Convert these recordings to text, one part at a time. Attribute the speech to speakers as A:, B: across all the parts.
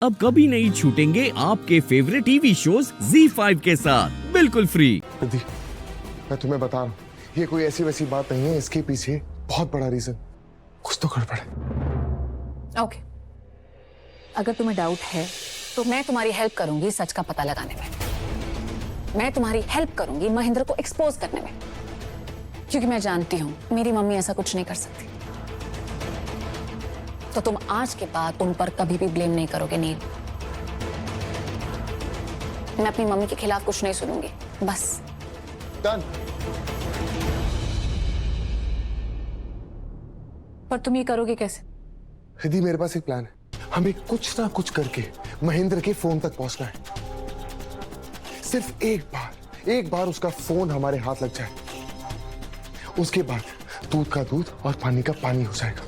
A: अब कभी नहीं छूटेंगे आपके फेवरेट टीवी शोज ZEE5 के साथ बिल्कुल फ्री।
B: रिद्धि, मैं तुम्हें बता रहा हूँ, ये कोई ऐसी वैसी बात नहीं है। इसके पीछे बहुत बड़ा रीजन, कुछ तो गड़बड़ है।
C: ओके, अगर तुम्हें डाउट है तो मैं तुम्हारी हेल्प करूंगी सच का पता लगाने में। मैं तुम्हारी हेल्प करूंगी महेंद्र को एक्सपोज करने में, क्योंकि मैं जानती हूँ मेरी मम्मी ऐसा कुछ नहीं कर सकती। तो तुम आज के बाद उन पर कभी भी ब्लेम नहीं करोगे नील। मैं अपनी मम्मी के खिलाफ कुछ नहीं सुनूंगी, बस।
B: डन।
C: पर तुम ये करोगे कैसे?
B: रिद्धि, मेरे पास एक प्लान है। हमें कुछ ना कुछ करके महेंद्र के फोन तक पहुंचना है। सिर्फ एक बार उसका फोन हमारे हाथ लग जाए, उसके बाद दूध का दूध और पानी का पानी हो जाएगा।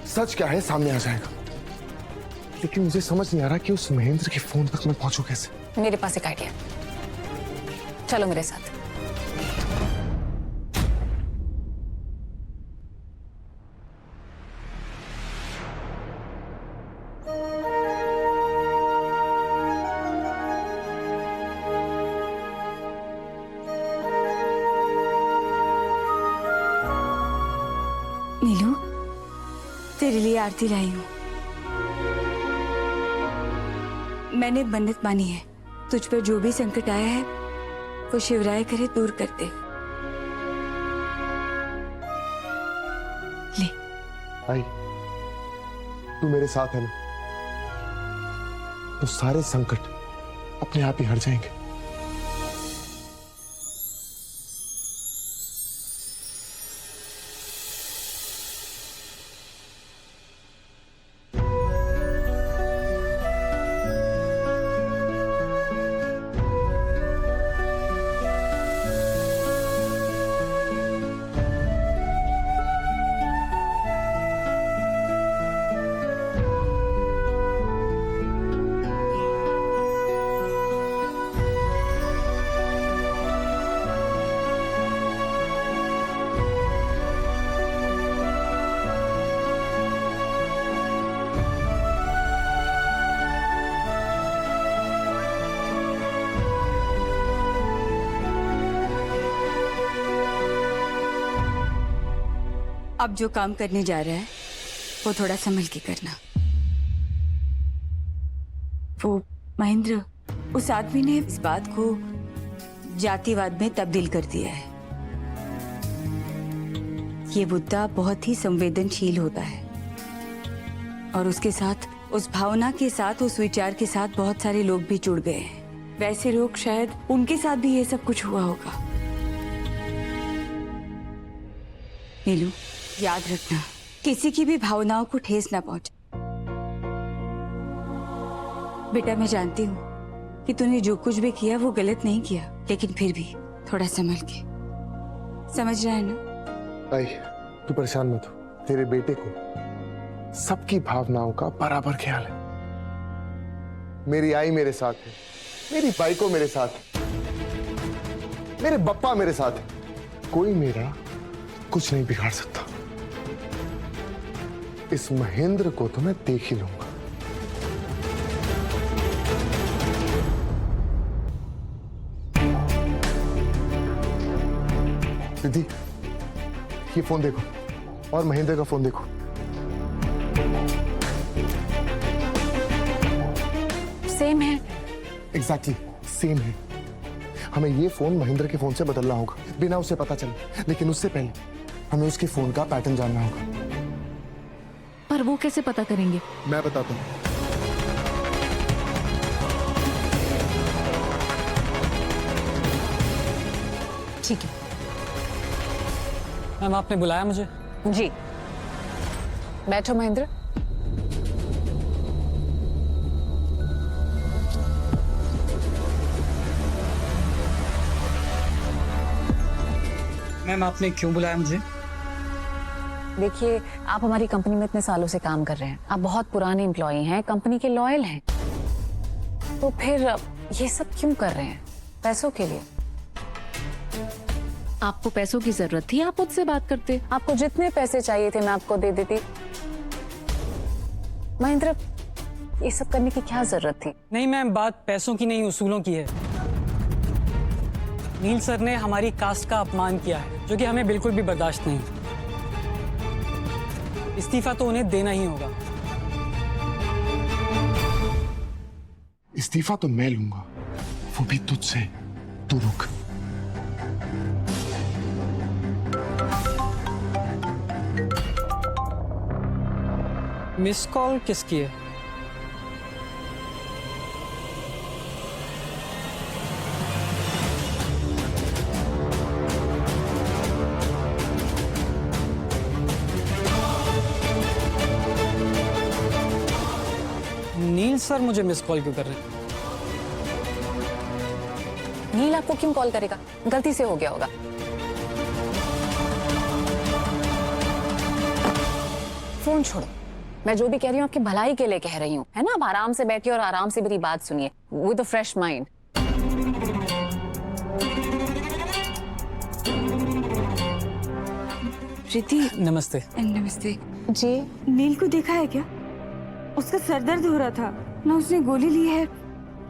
B: सच क्या है सामने आ जाएगा। लेकिन मुझे समझ नहीं आ रहा कि उस महेंद्र के फोन तक मैं पहुंचूं कैसे।
C: मेरे पास एक आइडिया, चलो मेरे साथ।
D: नीलू, तेरे लिए आरती लाई हूं। मैंने मन्नत मानी है, तुझ पर जो भी संकट आया है वो शिवराय करे दूर कर दे। ले।
B: भाई, तू मेरे साथ है ना, तो सारे संकट अपने आप ही हट जाएंगे।
D: अब जो काम करने जा रहा है वो थोड़ा संभल के करना। वो महेंद्र, उस आदमी ने इस बात को जातिवाद में तब्दील कर दिया है। ये बुद्धा बहुत ही संवेदनशील होता है और उसके साथ, उस भावना के साथ, उस विचार के साथ बहुत सारे लोग भी जुड़ गए हैं। वैसे लोग शायद उनके साथ भी ये सब कुछ हुआ होगा। नीलू, याद रखना, किसी की भी भावनाओं को ठेस ना पहुंचे। बेटा, मैं जानती हूँ कि तूने जो कुछ भी किया वो गलत नहीं किया, लेकिन फिर भी थोड़ा संभल के। समझ रहा है ना?
B: भाई, तू परेशान मत हो। तेरे बेटे को सबकी भावनाओं का बराबर ख्याल है। मेरी आई मेरे साथ है, मेरी बाइको मेरे साथ है, मेरे बप्पा मेरे साथ है। कोई मेरा कुछ नहीं बिगाड़ सकता। इस महेंद्र को तो मैं देख ही लूंगा। दीदी, ये फोन देखो और महेंद्र का फोन देखो।
C: सेम है।
B: एग्जैक्टली सेम है। हमें ये फोन महेंद्र के फोन से बदलना होगा बिना उसे पता चले, लेकिन उससे पहले हमें उसके फोन का पैटर्न जानना होगा।
E: पर वो कैसे पता करेंगे?
B: मैं बताता हूँ।
C: ठीक है।
F: मैम, आपने बुलाया मुझे?
C: जी, बैठो महेंद्र।
F: मैम, आपने क्यों बुलाया मुझे?
C: देखिए, आप हमारी कंपनी में इतने सालों से काम कर रहे हैं, आप बहुत पुराने एम्प्लॉई हैं, कंपनी के लॉयल हैं, तो फिर ये सब क्यों कर रहे हैं? पैसों के लिए।
E: आपको पैसों की जरूरत थी, आप मुझसे बात करते।
C: आपको जितने पैसे चाहिए थे मैं आपको दे देती। महेंद्र, ये सब करने की क्या जरूरत थी?
F: नहीं मैम, बात पैसों की नहीं, उसूलों की है। नील सर ने हमारी कास्ट का अपमान किया है, जो कि हमें बिल्कुल भी बर्दाश्त नहीं। इस्तीफा तो उन्हें देना ही होगा।
B: इस्तीफा तो मैं लूंगा, वो भी तुझसे। तू रुक।
F: मिस कॉल किसकी है? नील सर मुझे मिस कॉल क्यों कर रहे हैं?
C: नील आपको क्यों कॉल करेगा? गलती से हो गया होगा। फोन छोड़ो, मैं जो भी कह रही हूँ आपकी भलाई के लिए कह रही हूँ, है ना? आप आराम से बैठिए और आराम से मेरी बात सुनिए विद अ फ्रेश माइंड।
D: प्रीति,
F: नमस्ते।
D: नमस्ते
C: जी
D: नील को देखा है क्या? उसका सर दर्द हो रहा था ना, उसने गोली ली है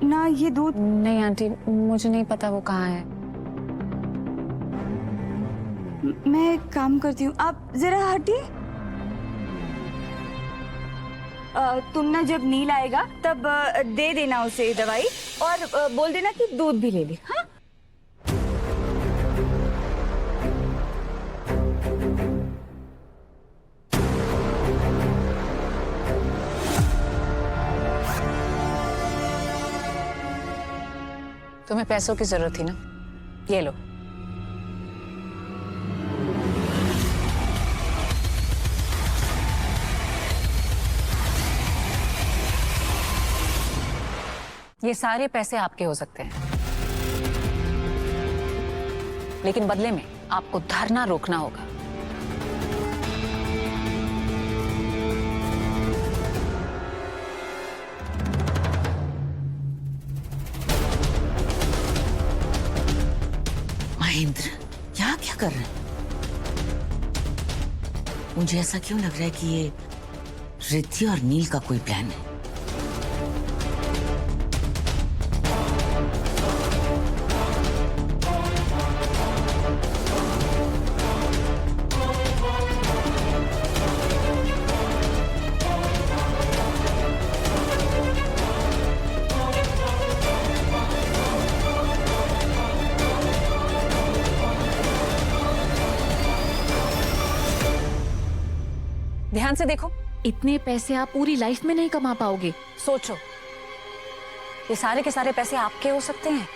D: ना ये दूध।
C: नहीं आंटी, मुझे नहीं पता वो कहाँ है।
D: मैं एक काम करती हूँ, आप जरा हटिए। तुम ना जब नील आएगा तब दे देना उसे दवाई और बोल देना कि दूध भी ले ले। हाँ,
C: तुम्हें पैसों की जरूरत थी ना, ये लो। ये सारे पैसे आपके हो सकते हैं, लेकिन बदले में आपको धरना रोकना होगा।
G: महेंद्र, यहाँ क्या कर रहे हैं? मुझे ऐसा क्यों लग रहा है कि ये रिद्धि और नील का कोई प्लान है।
C: ध्यान से देखो,
E: इतने पैसे आप पूरी लाइफ में नहीं कमा पाओगे।
C: सोचो, ये सारे के सारे पैसे आपके हो सकते हैं।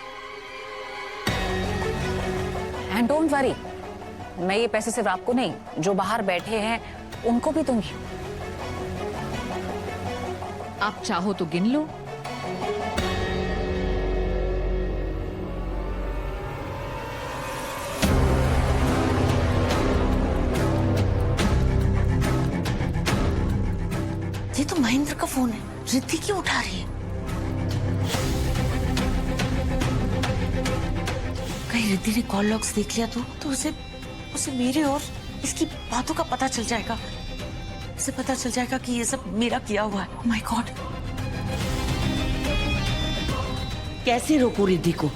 C: एंड डोंट वरी, मैं ये पैसे सिर्फ आपको नहीं, जो बाहर बैठे हैं उनको भी दूंगी।
E: आप चाहो तो गिन लो।
G: ये तो महेंद्र का फोन है, रिद्धि क्यों उठा रही है? कहीं रिद्धि ने कॉल लॉग्स देख लिया तो उसे मेरे और इसकी बातों का पता चल जाएगा। उसे पता चल जाएगा कि ये सब मेरा किया हुआ है। ओह माय गॉड, कैसे रोकूं रिद्धि को?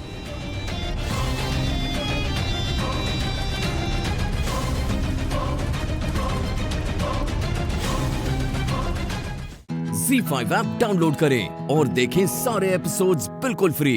A: Z5 ऐप डाउनलोड करें और देखें सारे एपिसोड्स बिल्कुल फ्री।